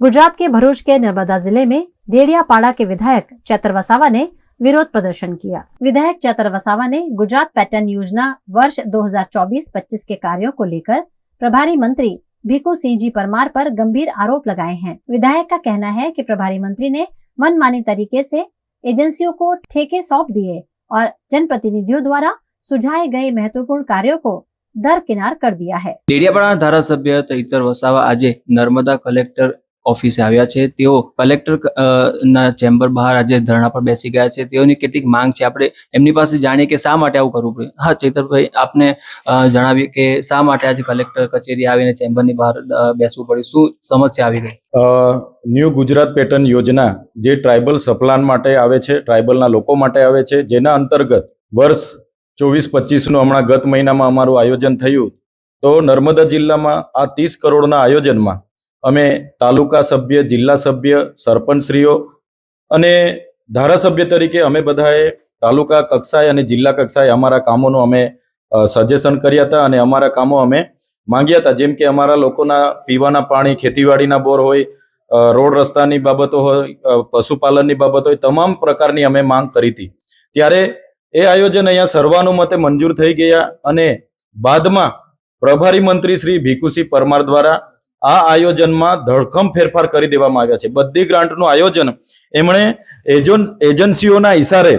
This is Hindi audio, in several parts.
गुजरात के भरूच के नर्मदा जिले में डेडियापाड़ा के विधायक चैतर वसावा ने विरोध प्रदर्शन किया। विधायक चैतर वसावा ने गुजरात पैटर्न योजना वर्ष 2024-25 के कार्यों को लेकर प्रभारी मंत्री भीखू सिंह जी परमार पर गंभीर आरोप लगाए हैं। विधायक का कहना है कि प्रभारी मंत्री ने मनमानी तरीके से एजेंसियों को ठेके सौंप दिए और जनप्रतिनिधियों द्वारा सुझाए गए महत्वपूर्ण कार्यों को दरकिनार कर दिया है। डेडियापाड़ा धारासभ्य चैतर वसावा आज नर्मदा कलेक्टर ऑफिसे આવ્યા છે। તેઓ કલેક્ટર ના ચેમ્બર બહાર આજે ધરણા પર બેસી ગયા છે। તેઓની કેટલીક માંગ છે, આપણે એમની પાસે જાણીએ કે શા માટે આવું કરવું પડે। હા ચૈતરભાઈ, આપને જણાવીએ કે શા માટે આજે કલેક્ટર કચેરી આવીને ચેમ્બરની બહાર બેસવું પડ્યું, શું સમસ્યા આવી ગઈ? ન્યૂ ગુજરાત પેટર્ન યોજના જે ટ્રાઇબલ સપ્લાન માટે આવે છે, ટ્રાઇબલના લોકો માટે આવે છે, જેના અંતર્ગત વર્ષ 24-25નું હમણાં ગત મહિનામાં અમારું આયોજન થયું। તો નર્મદા જિલ્લામાં આ 30 કરોડના આયોજનમાં અમે તાલુકા સભ્ય, જિલ્લા સભ્ય, સરપંચશ્રીઓ અને ધારાસભ્ય તરીકે અમે બધાએ તાલુકા કક્ષાએ અને જિલ્લા કક્ષાએ અમારા કામોનું અમે સજેશન કર્યા હતા અને અમારા કામો અમે માંગ્યા હતા। જેમ કે અમારા લોકોના પીવાના પાણી, ખેતીવાડીના બોર હોય, રોડ રસ્તાની બાબતો હોય, પશુપાલનની બાબત હોય, તમામ પ્રકારની અમે માંગ કરી હતી। ત્યારે એ આયોજન અહીંયા સર્વાનુમતે મંજૂર થઈ ગયા અને બાદમાં પ્રભારી મંત્રી શ્રી ભીખુસિંહ પરમાર દ્વારા આ આયોજનમાં ધડકમ ફેરફાર કરી દેવામાં આવ્યા છે। બધી ગ્રાન્ટનું આયોજન એમણે એજન્સીઓના ઇશારે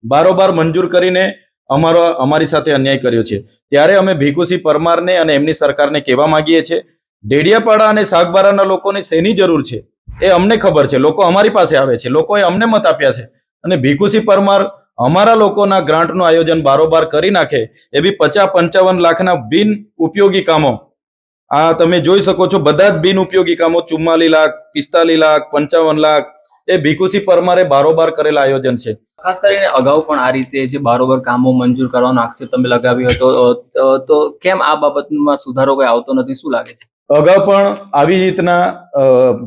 બારોબાર મંજૂર કરીને અમારી સાથે અન્યાય કર્યો છે। ત્યારે અમે ભીખુસિંહ પરમારને અને એમની સરકારને કહેવા માંગીએ છીએ, ડેડિયાપાડા અને સાગબારાના લોકોને શેની જરૂર છે એ અમને ખબર છે। લોકો અમારી પાસે આવે છે, લોકોએ અમને મત આપ્યા છે અને ભીખુસિંહ પરમાર અમારા લોકોના ગ્રાન્ટનું આયોજન બારોબાર કરી નાખે એવી 50-55 લાખના બિન ઉપયોગી કામો આ તમે જોઈ શકો છો। બધા જ બિન ઉપયોગી કામો 44 લાખ, 45 લાખ, 55 લાખ એ ભીખુસિંહ પરમારે બારોબાર કરેલા આયોજન છે। ખાસ કરીને અગાઉ પણ આ રીતે જે બારોબાર કામો મંજૂર કરવાનો આક્ષેપ તમે લગાવ્યો હતો, તો કેમ આ બાબતમાં સુધારો કોઈ આવતો નથી, શું લાગે છે? અગાઉ પણ આવી રીતના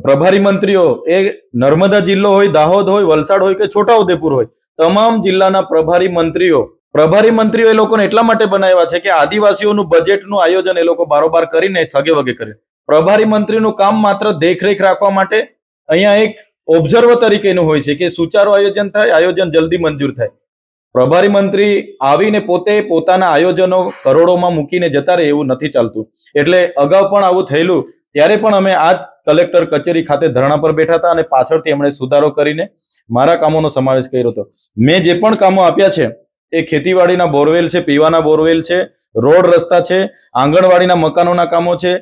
પ્રભારી મંત્રીઓ એ નર્મદા જિલ્લો હોય, દાહોદ હોય, વલસાડ હોય કે છોટાઉદેપુર હોય, તમામ જિલ્લાના પ્રભારી મંત્રીઓ એ લોકોને એટલા માટે બનાવ્યા છે કે આદિવાસીઓનું બજેટનું આયોજન એ લોકો બારોબાર કરીને સગે વગે કરે। પ્રભારી મંત્રીનું કામ માત્ર દેખરેખ રાખવા માટે અહીંયા એક ઓબ્ઝર્વર તરીકેનું હોય છે કે સુચારું આયોજન થાય, આયોજન જલ્દી મંજૂર થાય। પ્રભારી મંત્રી આવીને પોતે પોતાના આયોજનો કરોડોમાં મૂકીને જતા રહે એવું નથી ચાલતું। એટલે અગાઉ પણ આવું થયેલું, ત્યારે પણ અમે આ કલેક્ટર કચેરી ખાતે ધરણા પર બેઠા હતા અને પાછળથી એમણે સુધારો કરીને મારા કામોનો સમાવેશ કર્યો હતો। મેં જે પણ કામો આપ્યા છે એ ખેતીવાડીના બોરવેલ છે, પીવાના બોરવેલ છે, રોડ રસ્તા છે, આંગણવાડીના મકાનોના કામો છે,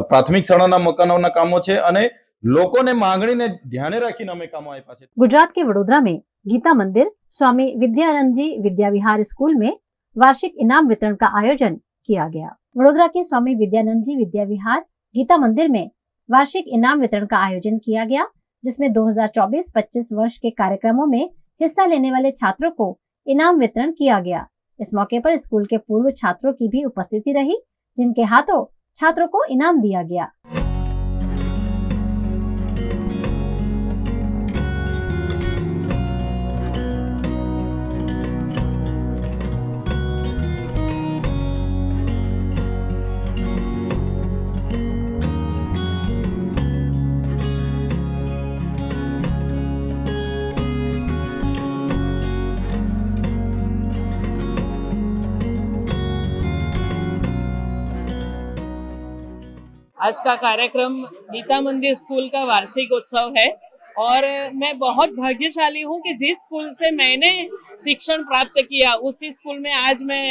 પ્રાથમિક શાળાના મકાનોના કામો છે અને લોકોને માંગણીને ધ્યાને રાખીને અમે કામો આપ્યા છે। गुजरात के वडोदरा में गीता मंदिर स्वामी विद्यानंद जी विद्या विहार स्कूल में वार्षिक इनाम वितरण का आयोजन किया गया। वडोदरा के स्वामी विद्यानंद जी विद्या विहार गीता मंदिर में वार्षिक इनाम वितरण का आयोजन किया गया, जिसमें 2024-25 वर्ष के कार्यक्रमों में हिस्सा लेने वाले छात्रों को इनाम वितरण किया गया। इस मौके पर स्कूल के पूर्व छात्रों की भी उपस्थिति रही, जिनके हाथों छात्रों को इनाम दिया गया। आज का कार्यक्रम गीता मंदिर स्कूल का वार्षिक उत्सव है और मैं बहुत भाग्यशाली हूँ कि जिस स्कूल से मैंने शिक्षण प्राप्त किया उसी स्कूल में आज मैं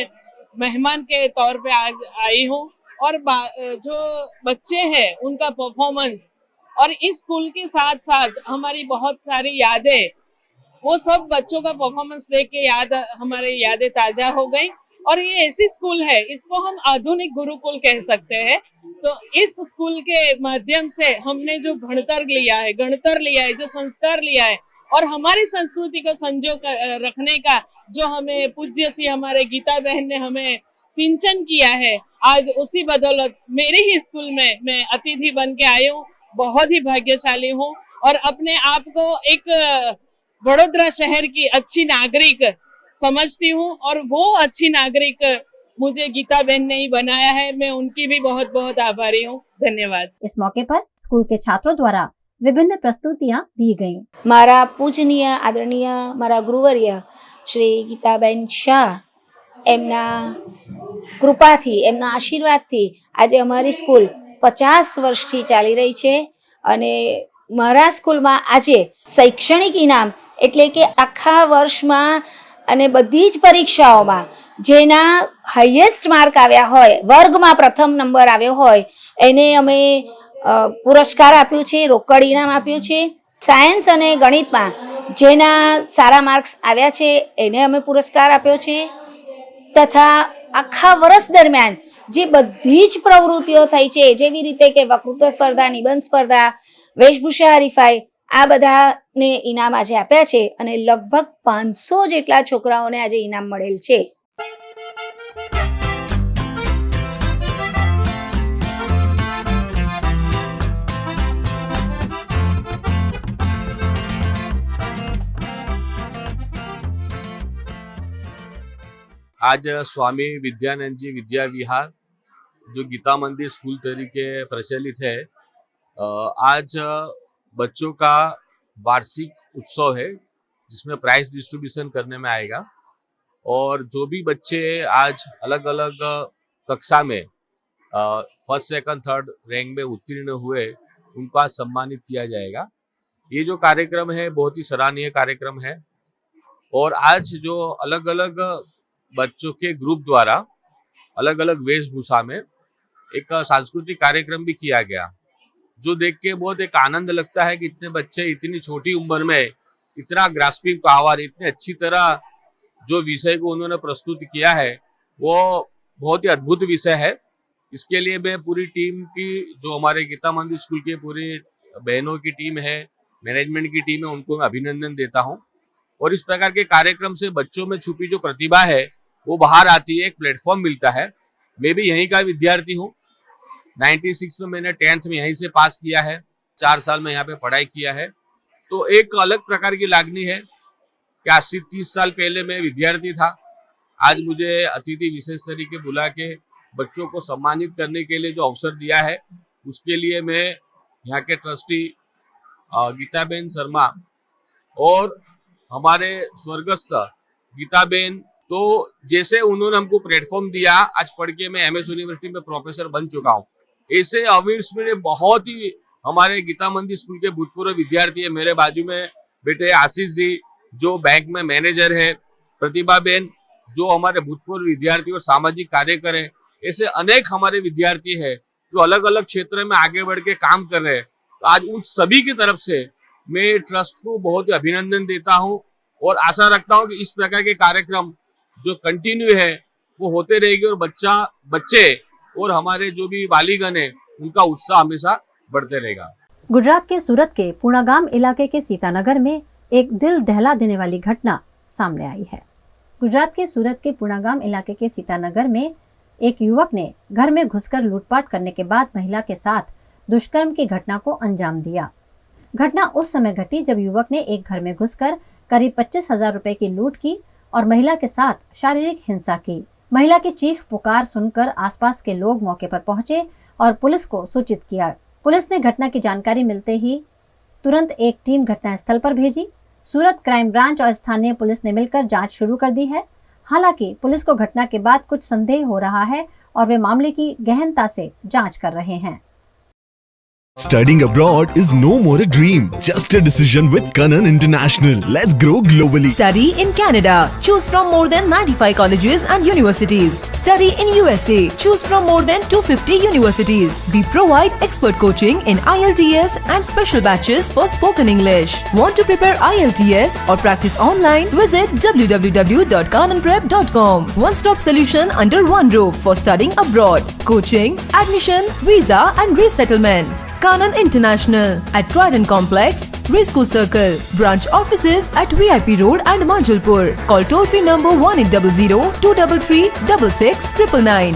मेहमान के तौर पे आज आई हूँ। और जो बच्चे हैं उनका परफॉर्मेंस और इस स्कूल के साथ साथ हमारी बहुत सारी यादें, वो सब बच्चों का परफॉर्मेंस देख के हमारी यादें ताजा हो गई। और ये ऐसी स्कूल है, इसको हम आधुनिक गुरुकुल कह सकते हैं। तो इस स्कूल के माध्यम से हमने जो गणतर लिया है, जो संस्कार लिया है और हमारी संस्कृति को संजो रखने का जो हमें पूज्य सी हमारे गीता बहन ने हमें सिंचन किया है, आज उसी बदौलत मेरे ही स्कूल में मैं अतिथि बन के आई हूँ। बहुत ही भाग्यशाली हूँ और अपने आप को एक वडोदरा शहर की अच्छी नागरिक समझती हूँ और वो अच्छी नागरिक मुझे गीता बहन ने ही बनाया है। मैं उनकी भी बहुत बहुत आभारी हूँ। धन्यवाद। इस मौके पर स्कूल के छात्रों द्वारा विभिन्न प्रस्तुतियां दी गयी। मारा पूजनीय आदरणीय मारा गुरुवर्य श्री गीताबेन शाह एमना कृपाथी एमना आशीर्वादथी आज अमारी स्कूल 50 वर्षथी चाली रही छे अने मारा स्कूलमां आजे शैक्षणिक इनाम एटले के आखा वर्षमां अने बधी ज परीक्षाओमां जेना हाईएस्ट मार्क आव्या होय, वर्गमां प्रथम नंबर आव्यो होय एने अमे पुरस्कार आप्यो छे, रोकड़ इनाम आप्यो छे। सायन्स अने गणितमां जेना सारा मार्क्स आव्या छे एने अमे पुरस्कार आप्यो छे तथा आखा वर्ष दरमियान जे बधी ज प्रवृत्तिओ थई छे जेवी रीते के वक्तृत्व स्पर्धा, निबंध स्पर्धा, वेशभूषा हरीफाई आ बधाने इनाम आज आप्या छे अने लगभग 500 जेटला छोकराओने आज इनाम मळेल छे। आज स्वामी विद्यानंद जी विद्या विहार जो गीता मंदिर स्कूल तरीके प्रचलित है, आज बच्चों का वार्षिक उत्सव है जिसमें प्राइज डिस्ट्रीब्यूशन करने में आएगा और जो भी बच्चे आज अलग अलग कक्षा में फर्स्ट सेकंड थर्ड रैंक में उत्तीर्ण हुए उनको आज सम्मानित किया जाएगा। ये जो कार्यक्रम है बहुत ही सराहनीय कार्यक्रम है और आज जो अलग अलग बच्चों के ग्रुप द्वारा अलग अलग वेशभूषा में एक सांस्कृतिक कार्यक्रम भी किया गया, जो देख के बहुत एक आनंद लगता है कि इतने बच्चे इतनी छोटी उम्र में इतना ग्रास्पिंग पावर, इतने अच्छी तरह जो विषय को उन्होंने प्रस्तुत किया है वो बहुत ही अद्भुत विषय है। इसके लिए मैं पूरी टीम की, जो हमारे गीता मंदिर स्कूल के पूरी बहनों की टीम है, मैनेजमेंट की टीम है, उनको मैं अभिनंदन देता हूँ। और इस प्रकार के कार्यक्रम से बच्चों में छुपी जो प्रतिभा है वो बाहर आती है, एक प्लेटफॉर्म मिलता है। मैं भी यहीं का विद्यार्थी हूँ। 96 में मैंने 10th में यहीं से पास किया है, 4 साल में यहाँ पे पढ़ाई किया है। तो एक अलग प्रकार की लागनी है कि आज से 30 साल पहले मैं विद्यार्थी था, आज मुझे अतिथि विशेष तरीके बुला के बच्चों को सम्मानित करने के लिए जो अवसर दिया है उसके लिए मैं यहाँ के ट्रस्टी गीताबेन शर्मा और हमारे स्वर्गस्थ गीताबेन, तो जैसे उन्होंने हमको प्लेटफॉर्म दिया, आज पढ़ के मैं एमएस यूनिवर्सिटी में प्रोफेसर बन चुका हूँ। ऐसे अमीर्स में बहुत ही हमारे गीता मंदिर स्कूल के भूतपूर्व विद्यार्थी है। मेरे बाजू में बैठे आशीष जी जो बैंक में मैनेजर है, प्रतिभा बेन जो हमारे भूतपूर्व विद्यार्थी और सामाजिक कार्य करे, ऐसे अनेक हमारे विद्यार्थी है जो अलग अलग क्षेत्र में आगे बढ़ के काम कर रहे हैं। तो आज उन सभी की तरफ से मैं ट्रस्ट को बहुत ही अभिनंदन देता हूं और आशा रखता हूं कि इस प्रकार के कार्यक्रम जो कंटिन्यू है वो होते रहेगी और बच्चे और हमारे जो भी वालीगण है उनका उत्साह हमेशा बढ़ते रहेगा। गुजरात के सूरत के पूर्णागाम इलाके के सीतानगर में एक दिल दहला देने वाली घटना सामने आई है। गुजरात के सूरत के पूर्णागाम इलाके के सीतानगर में एक युवक ने घर में घुसकर लूटपाट करने के बाद महिला के साथ दुष्कर्म की घटना को अंजाम दिया। घटना उस समय घटी जब युवक ने एक घर में घुसकर करीब 25,000 रुपए की लूट की और महिला के साथ शारीरिक हिंसा की। महिला की चीख पुकार सुनकर आसपास के लोग मौके पर पहुंचे और पुलिस को सूचित किया। पुलिस ने घटना की जानकारी मिलते ही तुरंत एक टीम घटनास्थल पर भेजी। सूरत क्राइम ब्रांच और स्थानीय पुलिस ने मिलकर जांच शुरू कर दी है। हालांकि पुलिस को घटना के बाद कुछ संदेह हो रहा है और वे मामले की गहनता से जांच कर रहे हैं। Studying abroad is no more a dream, just a decision with Kanan International. Let's grow globally. Study in Canada. Choose from more than 95 colleges and universities. Study in USA. Choose from more than 250 universities. We provide expert coaching in IELTS and special batches for spoken English. Want to prepare IELTS or practice online? Visit www.kananprep.com. One-stop solution under one roof for studying abroad. Coaching, admission, visa and resettlement. Kanan International at Trident Complex, Racecourse Circle. Branch offices at VIP Road and Manjalpur. Call toll free number 1800-233-6699.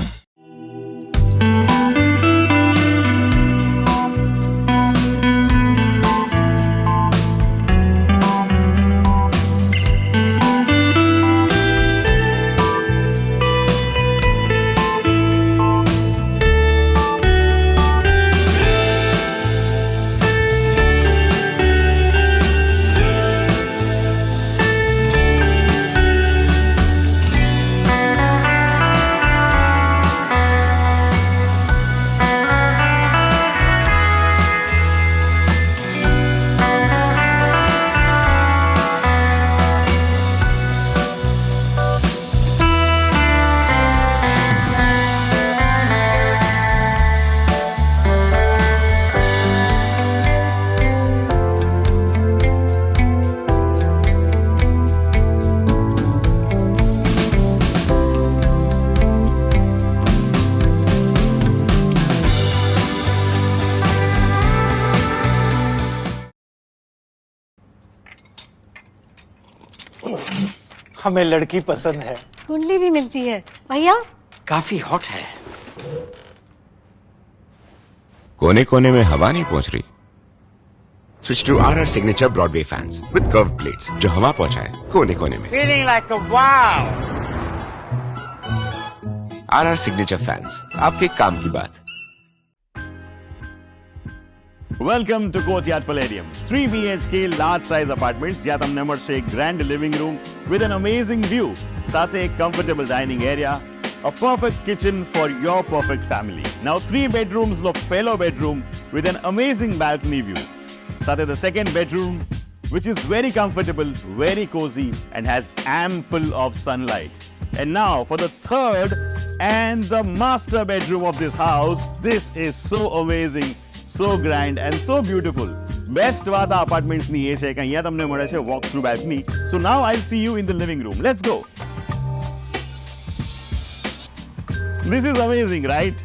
हमें लड़की पसंद है। कुंडली भी मिलती है भैया। काफी हॉट है। कोने कोने में हवा नहीं पहुंच रही? Switch to RR signature Broadway fans with curve plates जो हवा पहुंचाए कोने कोने में। Feeling like a wow. RR signature fans, आपके काम की बात। Welcome to courtyard Palladium 3 BHK large size apartments જ્યાં તમને મળશે એક grand living room with an amazing view સાથે એક comfortable dining area, a perfect kitchen for your perfect family. Now 3 bedrooms નો પહેલો bedroom with an amazing balcony view. સાથે the second bedroom which is very comfortable, very cozy and has ample of sunlight. And now for the third and the master bedroom of this house. This is so amazing, so grand and so beautiful. Best વાત આ apartments ની એ છે કે અહીંયા તમને મળે છે walk through balcony. So now I'll see you in the living room. Let's go. This is amazing, right?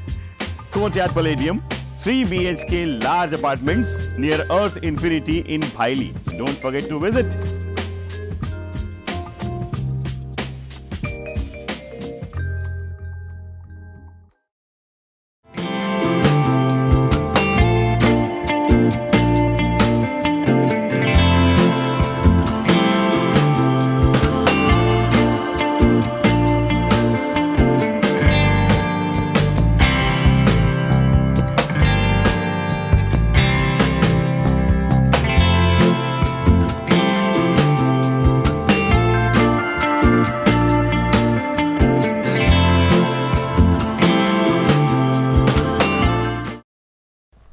Courtyard Palladium, 3 BHK large apartments near Earth Infinity in Bhaili. Don't forget to visit.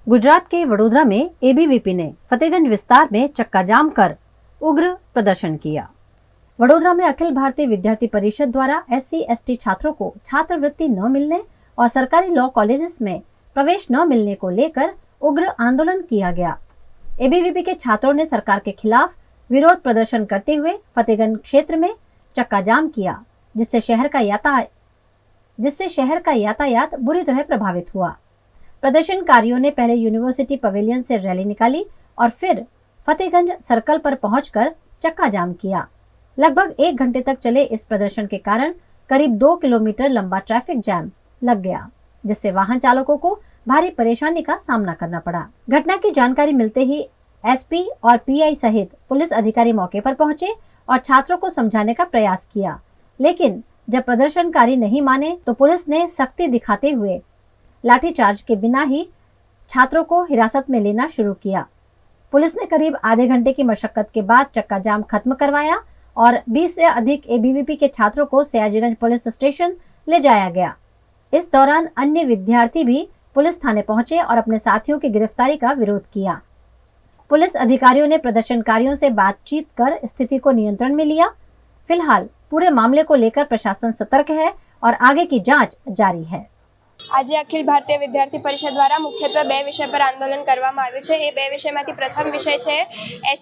Gujarat के वडोदरा में एबीवीपी ने फतेहगंज विस्तार में चक्का जाम कर उग्र प्रदर्शन किया। वडोदरा में अखिल भारतीय विद्यार्थी परिषद द्वारा SC/ST छात्रों को छात्रवृत्ति न मिलने और सरकारी लॉ कॉलेजेस में प्रवेश न मिलने को लेकर उग्र आंदोलन किया गया। एबीवीपी के छात्रों ने सरकार के खिलाफ विरोध प्रदर्शन करते हुए फतेहगंज क्षेत्र में चक्का जाम किया, जिससे शहर का यातायात बुरी तरह प्रभावित हुआ। प्रदर्शनकारियों ने पहले यूनिवर्सिटी पवेलियन से रैली निकाली और फिर फतेहगंज सर्कल पर पहुंचकर चक्का जाम किया। लगभग 1 घंटे तक चले इस प्रदर्शन के कारण करीब 2 किलोमीटर लंबा ट्रैफिक जैम लग गया, जिससे वाहन चालकों को भारी परेशानी का सामना करना पड़ा। घटना की जानकारी मिलते ही SP और PI सहित पुलिस अधिकारी मौके पर पहुंचे और छात्रों को समझाने का प्रयास किया, लेकिन जब प्रदर्शनकारी नहीं माने तो पुलिस ने सख्ती दिखाते हुए लाठीचार्ज के बिना ही छात्रों को हिरासत में लेना शुरू किया। पुलिस ने करीब आधे घंटे की मशक्कत के बाद चक्का जाम खत्म करवाया और 20 से अधिक एबीवीपी के छात्रों को सयाजीगंज पुलिस स्टेशन ले जाया गया। इस दौरान अन्य विद्यार्थी भी पुलिस थाने पहुंचे और अपने साथियों की गिरफ्तारी का विरोध किया। पुलिस अधिकारियों ने प्रदर्शनकारियों से बातचीत कर स्थिति को नियंत्रण में लिया। फिलहाल पूरे मामले को लेकर प्रशासन सतर्क है और आगे की जांच जारी है। આજે અખિલ ભારતીય વિદ્યાર્થી પરિષદ દ્વારા મુખ્યત્વે 2 વિષય પર આંદોલન કરવામાં આવ્યું છે। એ 2 વિષયમાંથી પ્રથમ વિષય છે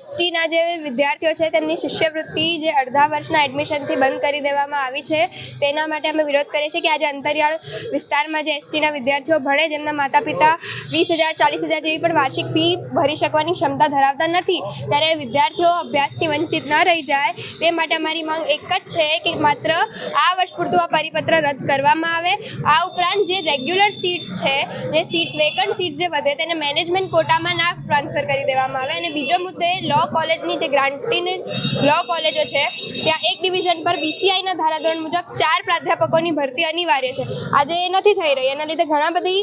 STના જે વિદ્યાર્થીઓ છે તેમની શિષ્યવૃત્તિ જે અડધા વર્ષના એડમિશનથી બંધ કરી દેવામાં આવી છે, તેના માટે અમે વિરોધ કરીએ છીએ કે આજે અંતરિયાળ વિસ્તારમાં જે STના વિદ્યાર્થીઓ ભણે, જેમના માતા પિતા 20,000 40,000 જેવી પણ વાર્ષિક ફી ભરી શકવાની ક્ષમતા ધરાવતા નથી, ત્યારે વિદ્યાર્થીઓ અભ્યાસથી વંચિત ન રહી જાય તે માટે અમારી માંગ એક જ છે કે માત્ર આ વર્ષ પૂરતું આ પરિપત્ર રદ કરવામાં આવે। આ ઉપરાંત જે રેગ્યુલર સીટ્સ છે, જે સીટ્સ વેકન્ટ સીટ જે વધે તેને મેનેજમેન્ટ કોટામાં ના ટ્રાન્સફર કરી દેવામાં આવે। અને બીજો મુદ્દો એ લો કોલેજની જે ગ્રાન્ટેડ લો કોલેજો છે ત્યાં એક ડિવિઝન પર BCIના ધારાધોરણ મુજબ 4 પ્રાધ્યાપકોની ભરતી અનિવાર્ય છે। આજે એ નથી થઈ રહી, એના લીધે ઘણા બધી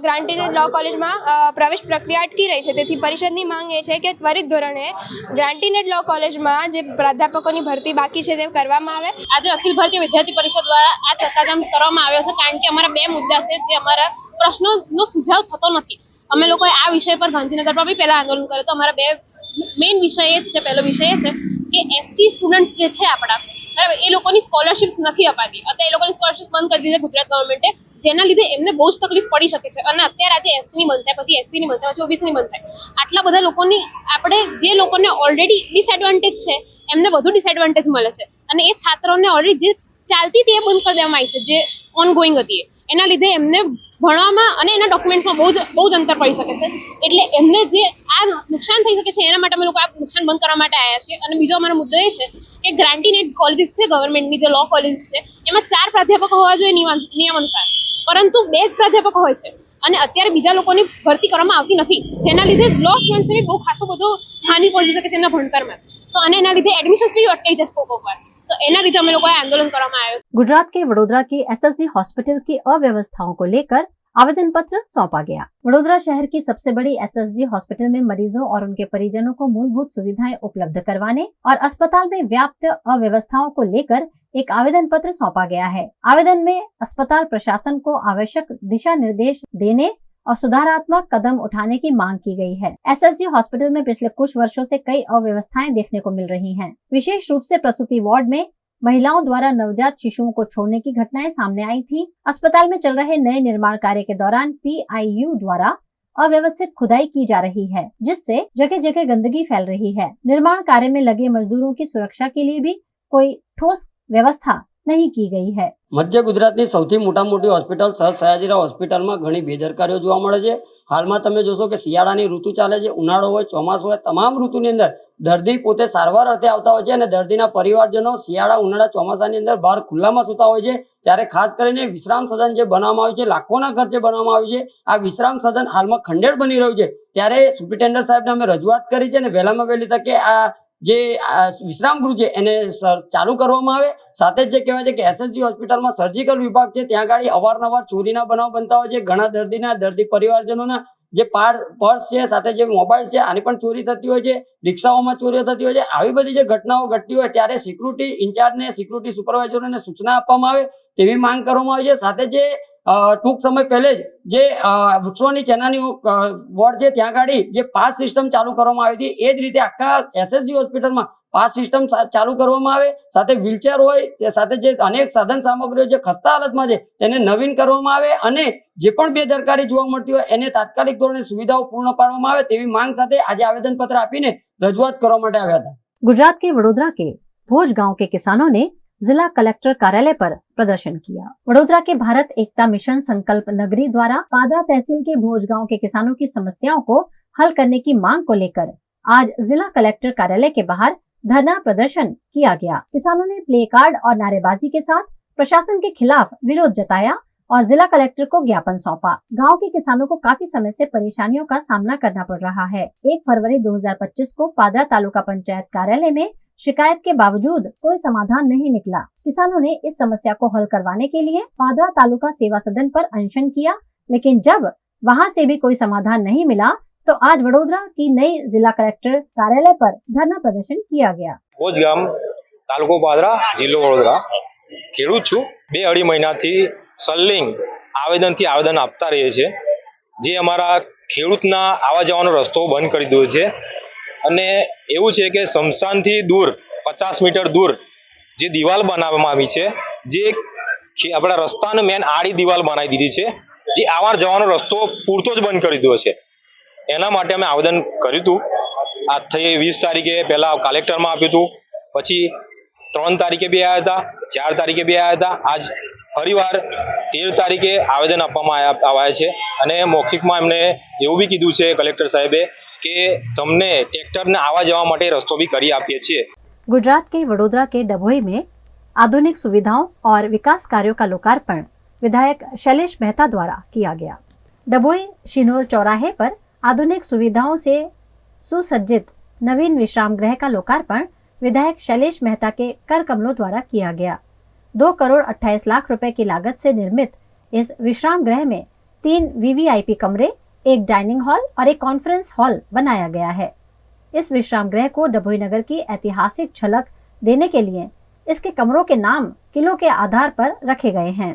ગ્રાન્ટેડ લો કોલેજમાં પ્રવેશ પ્રક્રિયા અટકી રહી છે। તેથી પરિષદની માંગ એ છે કે ત્વરિત ધોરણે ગ્રાન્ટેડ લો કોલેજમાં જે પ્રાધ્યાપકોની ભરતી બાકી છે તે કરવામાં આવે। આજે અખિલ ભારતીય વિદ્યાર્થી પરિષદ દ્વારા આ ચક્કાજામ કરવામાં આવ્યો છે, કારણ કે અમારા 2 મુદ્દા છે જે અમારા પ્રશ્નોનો સુઝાવ થતો નથી। અમે લોકોએ આ વિષય પર ગાંધીનગર પર બી પહેલા આંદોલન કર્યું તો અમારા 2 મેઇન વિષય એ છે। પહેલો વિષય એ છે કે ST સ્ટુડન્ટ્સ જે છે આપણા, બરાબર, એ લોકોની સ્કોલરશિપ્સ નથી અપાતી। અત્યારે એ લોકોની સ્કોલરશિપ બંધ કરી દીધી ગુજરાત ગવર્મેન્ટે, જેના લીધે એમને બહુ જ તકલીફ પડી શકે છે। અને અત્યારે આજે SCની બંધ થાય, પછી SCની બંધ થાય, પછી OBCની બંધ થાય, આટલા બધા લોકોની આપણે જે લોકોને ઓલરેડી ડિસએડવાન્ટેજ છે એમને વધુ ડિસએડવાન્ટેજ મળે છે। અને એ છાત્રોને ઓલરેડી જે ચાલતી હતી એ બંધ કરી દેવામાં આવી છે, જે ઓનગોઈંગ હતી, એના લીધે એમને ભણવામાં અને એના ડોક્યુમેન્ટમાં બહુ જ અંતર પડી શકે છે. એટલે એમને જે આ નુકસાન થઈ શકે છે એના માટે અમે લોકો આ નુકસાન બંધ કરવા માટે આવ્યા છીએ. અને બીજો અમારો મુદ્દો એ છે કે ગ્રાન્ટીનેટ કોલેજીસ છે, ગવર્મેન્ટની જે લો કોલેજીસ છે, એમાં 4 પ્રાધ્યાપકો હોવા જોઈએ નિયમ અનુસાર, પરંતુ 2 જ પ્રાધ્યાપકો હોય છે અને અત્યારે બીજા લોકોની ભરતી કરવામાં આવતી નથી, જેના લીધે લો સ્ટુડન્ટ્સને બહુ ખાસો બધો હાનિ પહોંચી શકે છે એમના ભણતરમાં. તો અને એના લીધે એડમિશન્સ બી અટકાઈ જશે કોક વાર. तो एना रीते हम लोग आंदोलन કરવામાં આવ્યો. गुजरात के वडोदरा की एसएसजी हॉस्पिटल की अव्यवस्थाओं को लेकर आवेदन पत्र सौंपा गया. वडोदरा शहर की सबसे बड़ी एसएसजी हॉस्पिटल में मरीजों और उनके परिजनों को मूलभूत सुविधाएं उपलब्ध करवाने और अस्पताल में व्याप्त अव्यवस्थाओं को लेकर एक आवेदन पत्र सौंपा गया है. आवेदन में अस्पताल प्रशासन को आवश्यक दिशा निर्देश देने और सुधारात्मक कदम उठाने की मांग की गई है. एसएसजी हॉस्पिटल में पिछले कुछ वर्षों से कई अव्यवस्थाएं देखने को मिल रही हैं. विशेष रूप से प्रसूति वार्ड में महिलाओं द्वारा नवजात शिशुओं को छोड़ने की घटनाएं सामने आई थी. अस्पताल में चल रहे नए निर्माण कार्य के दौरान PIU द्वारा अव्यवस्थित खुदाई की जा रही है, जिससे जगह जगह गंदगी फैल रही है. निर्माण कार्य में लगे मजदूरों की सुरक्षा के लिए भी कोई ठोस व्यवस्था नहीं की गई है. मध्य गुजरातनी सौथी मोटी होस्पिटल सर सयाजीराव होस्पिटल में घणी बेदरकारीओ जोवा मळे छे. हालमां तमे जोशो के शियाळानी ऋतु चाले छे, उनाळो होय, ચોમાસું होय, તમામ ઋતુની અંદર દર્દી પોતે સારવાર અર્થે આવતા હોય છે અને દર્દીના પરિવારજનો શિયાળા, ઉનાળા, ચોમાસાની અંદર બહાર ખુલ્લામાં સૂતા હોય છે. ત્યારે ખાસ કરીને વિશ્રામ સદન જે બનાવવામાં આવ્યું છે, લાખોના ખર્ચે બનાવવામાં આવ્યું છે, આ વિશ્રામ સદન હાલમાં ખંડેર બની રહ્યું છે. ત્યારે સુપ્રિન્ટેન્ડન્ટ સાહેબને અમે રજૂઆત કરી છે અને વહેલામાં વહેલી તકે આ જે વિશ્રામ ગૃહ છે એને ચાલુ કરવામાં આવે. સાથે જ જે કહેવાય છે કે એસએસજી હોસ્પિટલમાં સર્જિકલ વિભાગ છે, ત્યાં આગળ અવારનવાર ચોરીના બનાવ બનતા હોય છે. ઘણા દર્દી પરિવારજનોના જે પર્સ છે, સાથે જે મોબાઈલ છે, આની પણ ચોરી થતી હોય છે. રિક્ષાઓમાં ચોરીઓ થતી હોય છે. આવી બધી જે ઘટનાઓ ઘટતી હોય ત્યારે સિક્યુરિટી ઇન્ચાર્જને, સિક્યુરિટી સુપરવાઇઝરોને સૂચના આપવામાં આવે તેવી માંગ કરવામાં આવી છે. સાથે જે ટૂંક સમય પહેલે જે વૃક્ષોની ચેનાની વોર્ડ છે ત્યાં આગળ જે પાસ સિસ્ટમ ચાલુ કરવામાં આવી હતી, એ જ રીતે આખા એસએસજી હોસ્પિટલમાં પાસ સિસ્ટમ ચાલુ કરવામાં આવે. સાથે વ્હીલચેર હોય, સાથે જે અનેક સાધન સામગ્રીઓ જે ખસ્તા હાલતમાં છે તેને નવીન કરવામાં આવે અને જે પણ બેદરકારી જોવા મળતી હોય એને તાત્કાલિક ધોરણે સુવિધાઓ પૂર્ણ પાડવામાં આવે તેવી માંગ સાથે આજે આવેદનપત્ર આપીને રજૂઆત કરવા માટે આવ્યા હતા. गुजरात के वडोदरा के भोज गांव के किसानों ने जिला कलेक्टर कार्यालय पर प्रदर्शन किया. वडोदरा के भारत एकता मिशन संकल्प नगरी द्वारा पादरा तहसील के भोज गांव के किसानों की समस्याओं को हल करने की मांग को लेकर आज जिला कलेक्टर कार्यालय के बाहर धरना प्रदर्शन किया गया. किसानों ने प्ले कार्ड और नारेबाजी के साथ प्रशासन के खिलाफ विरोध जताया और जिला कलेक्टर को ज्ञापन सौंपा. गांव के किसानों को काफी समय से परेशानियों का सामना करना पड़ रहा है. 1 फरवरी 2025 को पादरा तालुका पंचायत कार्यालय में शिकायत के बावजूद कोई समाधान नहीं निकला. किसानों ने इस समस्या को हल करवाने के लिए पादरा तालुका सेवा सदन पर अनशन किया, लेकिन जब वहां से भी कोई समाधान नहीं मिला तो आज वडोदरा की नई जिला कलेक्टर कार्यालय पर धरना प्रदर्शन किया गया. ભોજ ગામ, તાલુકો પાદરા, જિલ્લો વડોદરા. ખેડૂત છું. 2-2.5 મહિનાથી સલ્લિંગ આવેદન આપતા રહીએ છીએ. જે અમારા ખેડૂતના આવા જવાનો રસ્તો બંધ કરી દીધો છે અને એવું છે કે સ્મશાનથી દૂર 50 મીટર દૂર જે દિવાલ બનાવવામાં આવી છે, જે આપણા રસ્તાને મેન આડી દિવાલ બનાવી દીધી છે, જે આવર જવાનો રસ્તો પૂરતો જ બંધ કરી દીધો છે. એના માટે અમે આવેદન કર્યું હતું. આજથી 20 તારીખે પહેલા કલેક્ટરમાં આપ્યું હતું, પછી 3 તારીખે બી આવ્યા હતા, 4 તારીખે બી આવ્યા હતા. આજ ફરીવાર 13 તારીખે આવેદન આપવામાં આવ્યા છે અને મૌખિકમાં એમને એવું બી કીધું છે કલેક્ટર સાહેબે કે તમને ટ્રેક્ટરને આવા જવા માટે રસ્તો બી કરી આપીએ છીએ. गुजरात के वडोदरा के डभोई में आधुनिक सुविधाओं और विकास कार्यों का लोकार्पण विधायक शैलेश मेहता द्वारा किया गया. डभोई शिनोर चौराहे पर आधुनिक सुविधाओं से सुसज्जित नवीन विश्राम गृह का लोकार्पण विधायक शैलेश मेहता के कर कमलों द्वारा किया गया. 2 करोड़ 28 लाख रुपए की लागत से निर्मित इस विश्राम गृह में 3 VVIP कमरे, 1 डाइनिंग हॉल और 1 कॉन्फ्रेंस हॉल बनाया गया है. इस विश्राम गृह को डभोई नगर की ऐतिहासिक झलक देने के लिए इसके कमरों के नाम किलों के आधार पर रखे गए हैं.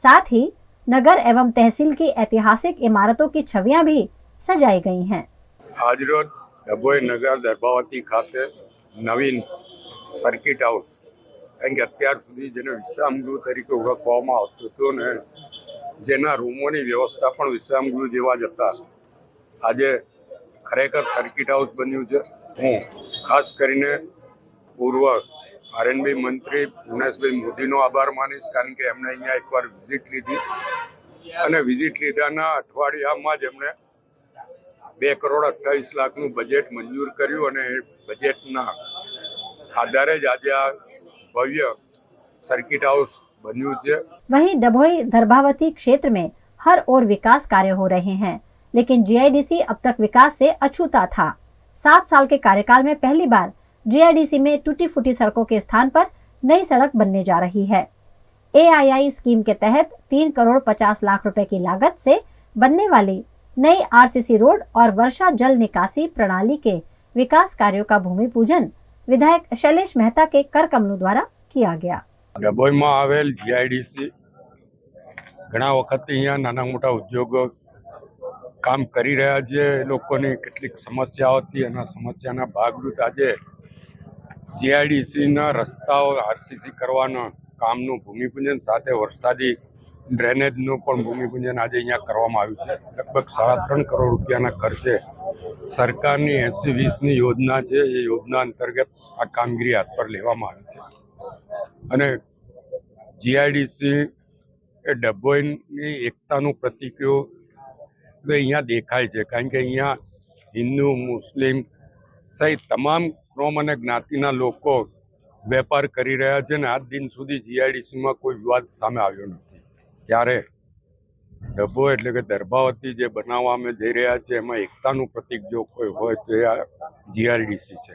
साथ ही नगर एवं तहसील की ऐतिहासिक इमारतों की छवियां भी सजाई गई हैं. आज रोज डभोई नगर दरबावती खाते नवीन सर्किट हाउस, કારણ કે અત્યાર સુધી જેને વિશ્રામગૃહ તરીકે ઓળખવામાં આવતું હતું ને જેના રૂમોની વ્યવસ્થા પણ વિશ્રામગૃહ જેવા જ હતા, આજે ખરેખર સર્કિટ હાઉસ બન્યું છે. હું ખાસ કરીને પૂર્વ RNB મંત્રી પુણેશભાઈ મોદીનો આભાર માનીશ, કારણ કે એમણે અહીંયા એકવાર વિઝિટ લીધી અને વિઝિટ લીધાના અઠવાડિયામાં જ એમણે 2,28,00,000નું બજેટ મંજૂર કર્યું અને એ બજેટના આધારે જ આજે આ ભવ્ય सर्किट हाउस बन्यू है। वहीं डभोई दर्भावती क्षेत्र में हर ओर विकास कार्य हो रहे हैं, लेकिन जीआईडीसी अब तक विकास से अछूता था। 7 साल के कार्यकाल में पहली बार जीआईडीसी में टूटी फूटी सड़कों के स्थान पर नई सड़क बनने जा रही है। एआईआई स्कीम के तहत 3,50,00,000 रुपए की लागत से बनने वाली नई आरसीसी रोड और वर्षा जल निकासी प्रणाली के विकास कार्यों का भूमि पूजन विधायक शैलेश मेहता के कर कमलों द्वारा किया गया। ડભોઈમાં આવેલ જીઆઈડીસી ઘણા વખતથી અહીંયા નાના મોટા ઉદ્યોગો કામ કરી રહ્યા છે। એ લોકોની કેટલીક સમસ્યાઓ હતી, એના સમસ્યાના ભાગરૂપે આજે જીઆઈડીસીના રસ્તાઓ આરસીસી કરવાના કામનું ભૂમિપૂજન સાથે વરસાદી ડ્રેનેજનું પણ ભૂમિપૂજન આજે અહીંયા કરવામાં આવ્યું છે। લગભગ 3.5 કરોડ રૂપિયાના ખર્ચે સરકારની 80-20ની યોજના છે, એ યોજના અંતર્ગત આ કામગીરી હાથ પર લેવામાં આવી છે। અને જીઆઈડીસી એ ડભોઈની એકતાનું પ્રતીકો અહીંયા દેખાય છે, કારણ કે અહીંયા હિન્દુ, મુસ્લિમ સહિત તમામ કોમ અને જ્ઞાતિના લોકો વેપાર કરી રહ્યા છે અને આજ દિન સુધી જીઆઈડીસીમાં કોઈ વિવાદ સામે આવ્યો નથી। ત્યારે ડભોઈ એટલે કે દર્ભાવતી જે બનાવવા અમે જઈ રહ્યા છે, એમાં એકતાનું પ્રતીક જો કોઈ હોય તો એ આ જીઆઈડીસી છે।